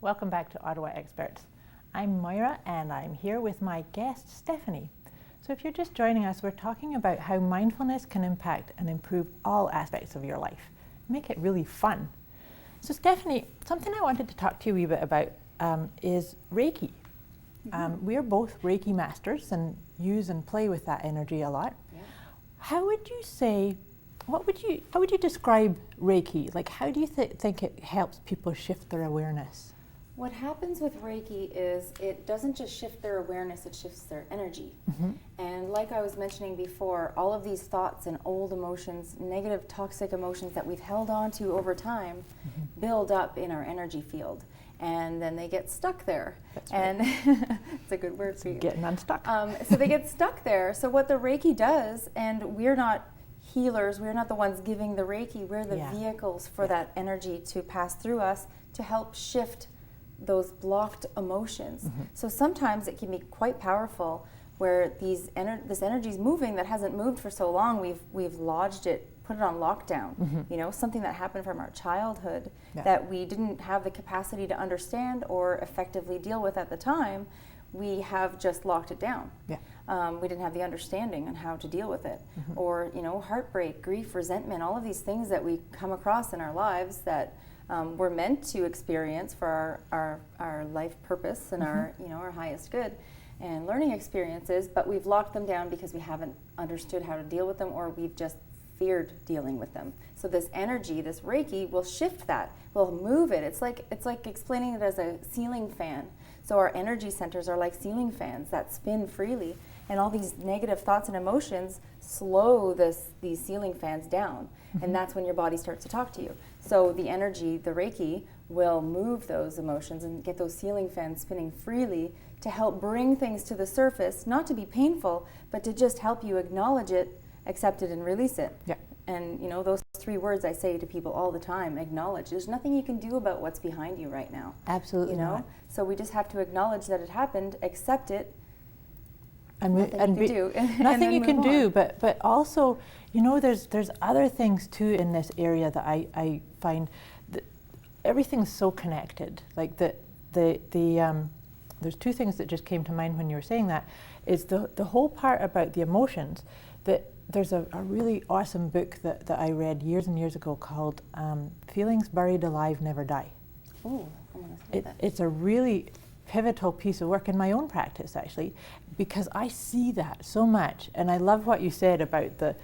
Welcome back to Ottawa Experts. I'm Moira and I'm here with my guest Stephanie. So if you're just joining us, we're talking about how mindfulness can impact and improve all aspects of your life. Make it really fun. So Stephanie, something I wanted to talk to you a wee bit about is Reiki. We're both Reiki masters and use and play with that energy a lot. Yeah. How would you say, how would you describe Reiki? Like, how do you think it helps people shift their awareness? What happens with Reiki is it doesn't just shift their awareness, it shifts their energy. And like I was mentioning before, all of these thoughts and old emotions, negative toxic emotions that we've held on to over time build up in our energy field. And then they get stuck there. That's and right. It's a good word for you. Getting unstuck. So they get stuck there. So what the Reiki does, and we're not healers, we're not the ones giving the Reiki, we're the vehicles for that energy to pass through us to help shift those blocked emotions. So sometimes it can be quite powerful where this energy is moving that hasn't moved for so long. We've lodged it, put it on lockdown. You know, something that happened from our childhood that we didn't have the capacity to understand or effectively deal with at the time. We have just locked it down. We didn't have the understanding on how to deal with it. Or, you know, heartbreak, grief, resentment, all of these things that we come across in our lives that we're meant to experience for our life purpose and our highest good and learning experiences, but we've locked them down because we haven't understood how to deal with them, or we've just feared dealing with them. So this energy, this Reiki, will shift that, will move it. It's like explaining it as a ceiling fan. So our energy centers are like ceiling fans that spin freely, and all these negative thoughts and emotions slow these ceiling fans down, and that's when your body starts to talk to you. So the energy, the Reiki, will move those emotions and get those ceiling fans spinning freely to help bring things to the surface, not to be painful, but to just help you acknowledge it, accept it, and release it. And you know, those 3 words I say to people all the time: acknowledge. There's nothing you can do about what's behind you right now. Absolutely, you know. not. So we just have to acknowledge that it happened, accept it, and nothing you can do. But also, you know, there's other things too in this area that I find that everything's so connected. Like there's 2 things that just came to mind when you were saying that. Is the whole part about the emotions. That there's a really awesome book that I read years and years ago called Feelings Buried Alive Never Die. Oh, I'm gonna say that. It's a really pivotal piece of work in my own practice, actually, because I see that so much. And I love what you said about the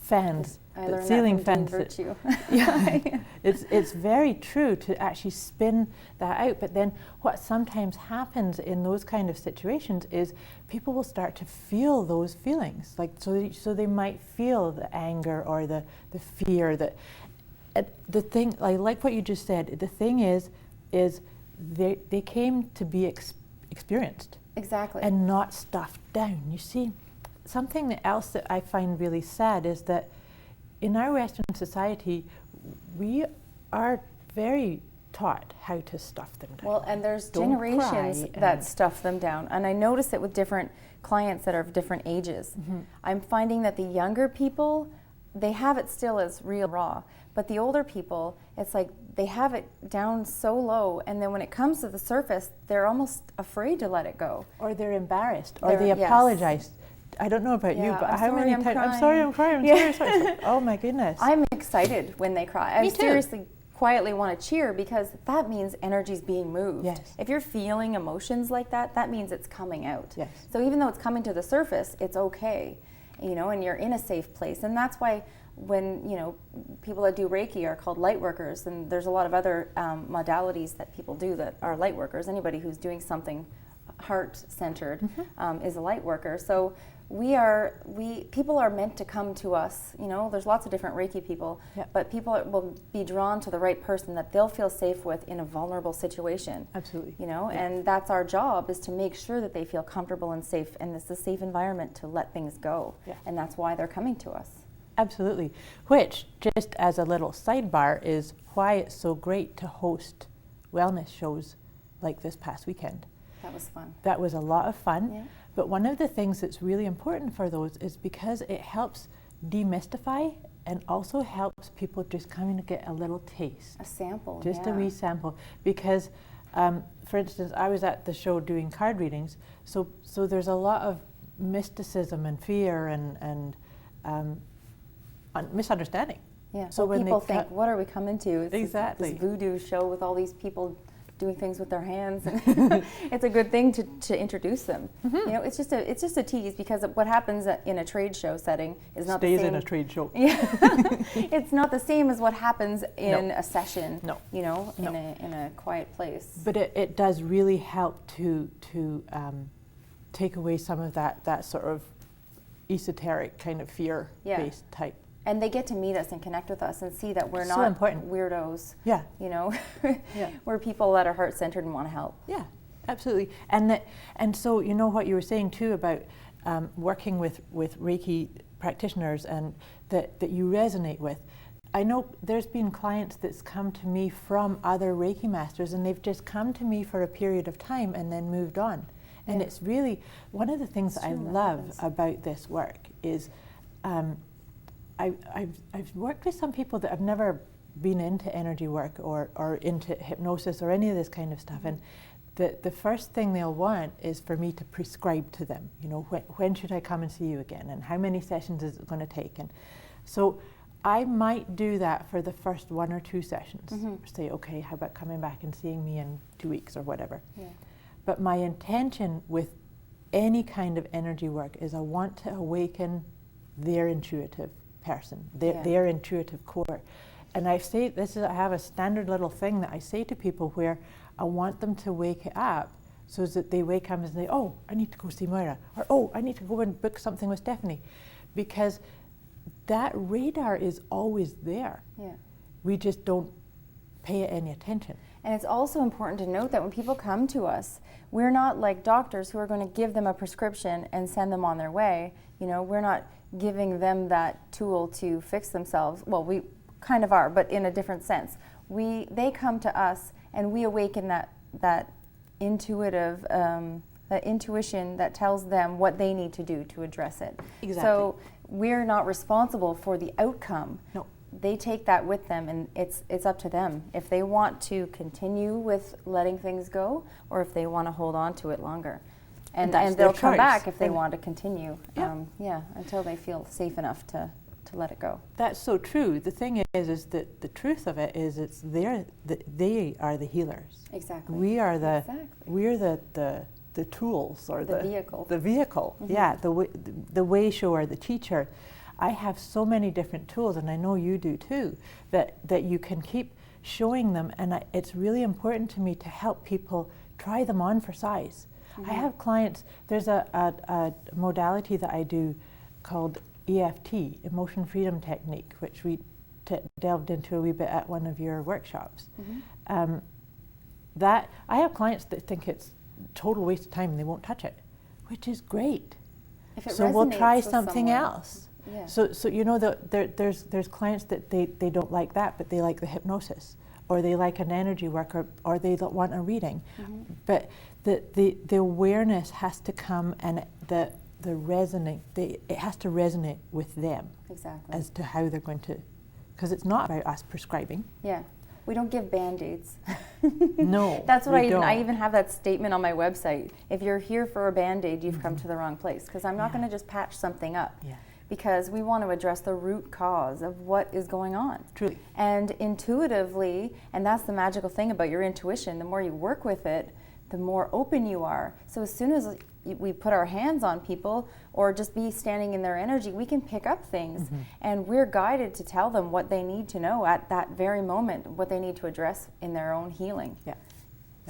fans, the ceiling fans. Virtue. It's very true to actually spin that out. But then what sometimes happens in those kind of situations is people will start to feel those feelings. Like so they might feel the anger or the fear. The thing, I like what you just said. The thing is they came to be experienced. Exactly. And not stuffed down. You see, something else that I find really sad is that in our Western society, we are very taught how to stuff them down. Well, and there's generations that stuff them down. And I notice it with different clients that are of different ages. I'm finding that the younger people, they have it still as real raw. But the older people, it's like they have it down so low, and then when it comes to the surface, they're almost afraid to let it go. Or they're embarrassed, or they apologize. I don't know about you, but how many times? I'm sorry, I'm crying. I'm sorry. It's like, oh my goodness. I'm excited when they cry. I seriously, quietly want to cheer because that means energy's being moved. Yes. If you're feeling emotions like that, that means it's coming out. Yes. So even though it's coming to the surface, it's okay, you know, and you're in a safe place. And that's why when, you know, people that do Reiki are called light workers, and there's a lot of other modalities that people do that are light workers. Anybody who's doing something heart-centered is a light worker. So people are meant to come to us. You know, there's lots of different Reiki people, but people will be drawn to the right person that they'll feel safe with in a vulnerable situation. Absolutely. You know, and that's our job, is to make sure that they feel comfortable and safe, and it's a safe environment to let things go. And that's why they're coming to us. Absolutely. Which, just as a little sidebar, is why it's so great to host wellness shows like this past weekend. That was fun. That was a lot of fun. Yeah. But one of the things that's really important for those is because it helps demystify and also helps people just kind of get a little taste. A sample, Just a wee sample. Because For instance, I was at the show doing card readings, so there's a lot of mysticism and fear and misunderstanding. Yeah. So when people think, what are we coming to? It's exactly this voodoo show with all these people doing things with their hands. It's a good thing to introduce them. You know, it's just a tease, because what happens in a trade show setting is not the same. Stays in a trade show. Yeah. It's not the same as what happens in a session. No. You know, in a quiet place. But it does really help to take away some of that sort of esoteric kind of fear-based type. And they get to meet us and connect with us and see that we're So not important. weirdos. Yeah. You know, Yeah. we're people that are heart-centered and want to help. Yeah, absolutely. And so you know what you were saying too about working with Reiki practitioners and that you resonate with. I know there's been clients that's come to me from other Reiki masters, and they've just come to me for a period of time and then moved on. And it's really one of the things that I love about this work is I've worked with some people that have never been into energy work or into hypnosis or any of this kind of stuff, and the first thing they'll want is for me to prescribe to them, you know, when should I come and see you again, and how many sessions is it going to take. And so I might do that for the first 1 or 2 sessions. Say, okay, how about coming back and seeing me in 2 weeks or whatever. Yeah. But my intention with any kind of energy work is I want to awaken their intuitive person, their intuitive core. And I have a standard little thing that I say to people where I want them to wake it up so that they wake up and say, oh, I need to go see Moira, or oh, I need to go and book something with Stephanie, because that radar is always there. Yeah. We just don't pay it any attention. And it's also important to note that when people come to us, we're not like doctors who are going to give them a prescription and send them on their way. You know, we're not giving them that tool to fix themselves. Well, we kind of are, but in a different sense. They come to us and we awaken that intuitive, that intuition that tells them what they need to do to address it. Exactly. So we're not responsible for the outcome. No. They take that with them, and it's up to them if they want to continue with letting things go or if they want to hold on to it longer. And they'll come back if they want to continue, until they feel safe enough to let it go. That's so true. The thing is that the truth of it is they are the healers. Exactly. We're the tools or the vehicle. The vehicle, yeah, the way shower, the teacher. I have so many different tools, and I know you do too, that you can keep showing them, and it's really important to me to help people try them on for size. I have clients, there's a modality that I do called EFT, Emotion Freedom Technique, which we delved into a wee bit at one of your workshops. That I have clients that think it's total waste of time and they won't touch it, which is great. So we'll try something else. Yeah. So you know, there's clients that they don't like that, but they like the hypnosis, or they like an energy work, or they don't want a reading. But the awareness has to come, and it has to resonate with them. Exactly. As to how they're going to, because it's not about us prescribing. Yeah. We don't give Band-Aids. No. That's what I even have that statement on my website. If you're here for a Band-Aid, you've come to the wrong place, because I'm not going to just patch something up. Yeah. Because we want to address the root cause of what is going on. Truly. And intuitively, and that's the magical thing about your intuition, the more you work with it, the more open you are. So as soon as we put our hands on people or just be standing in their energy, we can pick up things. And we're guided to tell them what they need to know at that very moment, what they need to address in their own healing. Yeah.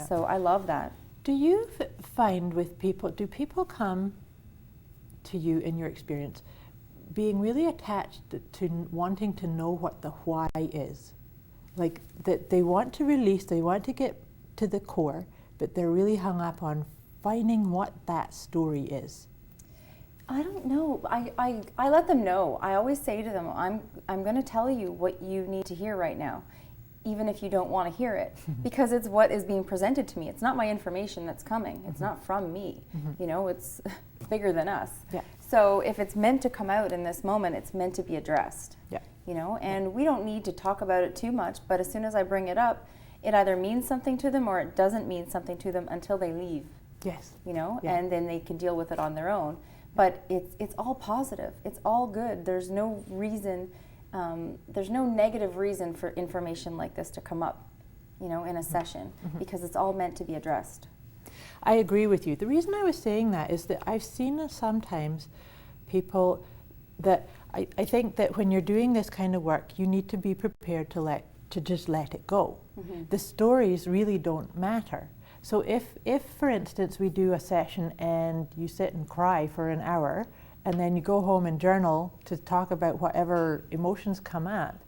So I love that. Do you find with people, do people come to you in your experience being really attached to wanting to know what the why is? Like that they want to release, they want to get to the core, but they're really hung up on finding what that story is. I don't know. I let them know. I always say to them, I'm going to tell you what you need to hear right now, even if you don't want to hear it, because it's what is being presented to me. It's not my information that's coming. It's not from me. You know, it's bigger than us. Yeah. So if it's meant to come out in this moment, it's meant to be addressed. Yeah. You know, and we don't need to talk about it too much, but as soon as I bring it up, it either means something to them or it doesn't mean something to them until they leave. Yes. You know, Yeah. and then they can deal with it on their own. But it's all positive. It's all good. There's no reason, there's no negative reason for information like this to come up, you know, in a session, because it's all meant to be addressed. I agree with you. The reason I was saying that is that I've seen sometimes people that I think that when you're doing this kind of work, you need to be prepared to just let it go. The stories really don't matter. So if for instance we do a session and you sit and cry for an hour and then you go home and journal to talk about whatever emotions come up,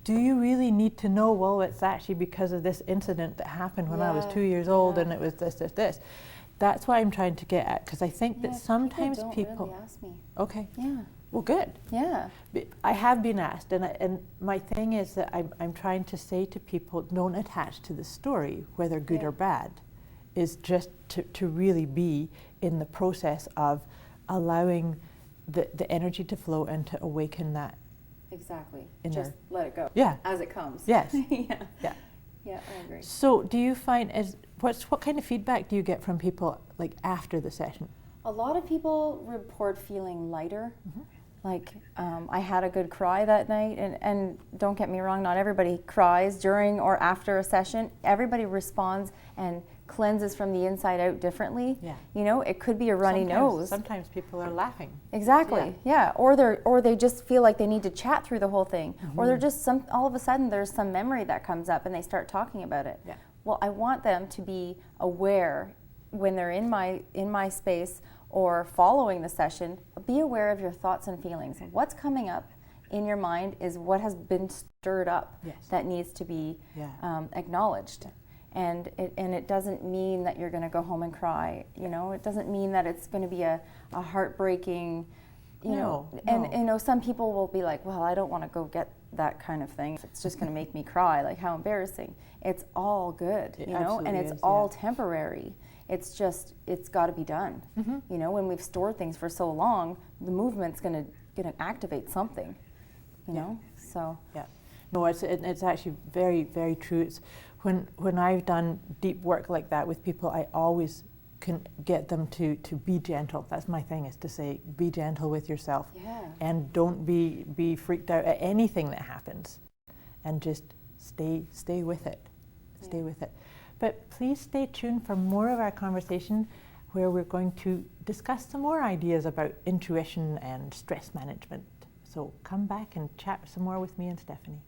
do you really need to know, well, it's actually because of this incident that happened when I was 2 years old and it was this. That's what I'm trying to get at, because I think that sometimes people really ask me. Okay. Yeah. Well, good. Yeah. I have been asked, and my thing is that I'm trying to say to people, don't attach to the story, whether good or bad, is just to really be in the process of allowing the energy to flow and to awaken that. Exactly. Inner. Just let it go. Yeah. As it comes. Yes. Yeah. Yeah. Yeah, I agree. So do you find, what kind of feedback do you get from people like after the session? A lot of people report feeling lighter. Like, I had a good cry that night, and don't get me wrong, not everybody cries during or after a session. Everybody responds and cleanses from the inside out differently. Yeah. You know, it could be a runny nose. Sometimes people are laughing. Exactly. Yeah. Or they just feel like they need to chat through the whole thing. Or they're just all of a sudden there's some memory that comes up and they start talking about it. Yeah. Well, I want them to be aware when they're in my space or following the session. Be aware of your thoughts and feelings. What's coming up in your mind is what has been stirred up that needs to be acknowledged. And it doesn't mean that you're going to go home and cry. You know, it doesn't mean that it's going to be a heartbreaking, you know. And you know, some people will be like, well, I don't want to go get that kind of thing. It's just going to make me cry. Like, how embarrassing. It's all good, you know, and it's all temporary. It's just, it's got to be done. You know, when we've stored things for so long, the movement's going to activate something, you know. So no, it's actually very, very true. It's when I've done deep work like that with people, I always can get them to be gentle. That's my thing, is to say, be gentle with yourself, and don't be freaked out at anything that happens, and just stay with it. Stay with it. But please stay tuned for more of our conversation, where we're going to discuss some more ideas about intuition and stress management. So come back and chat some more with me and Stephanie.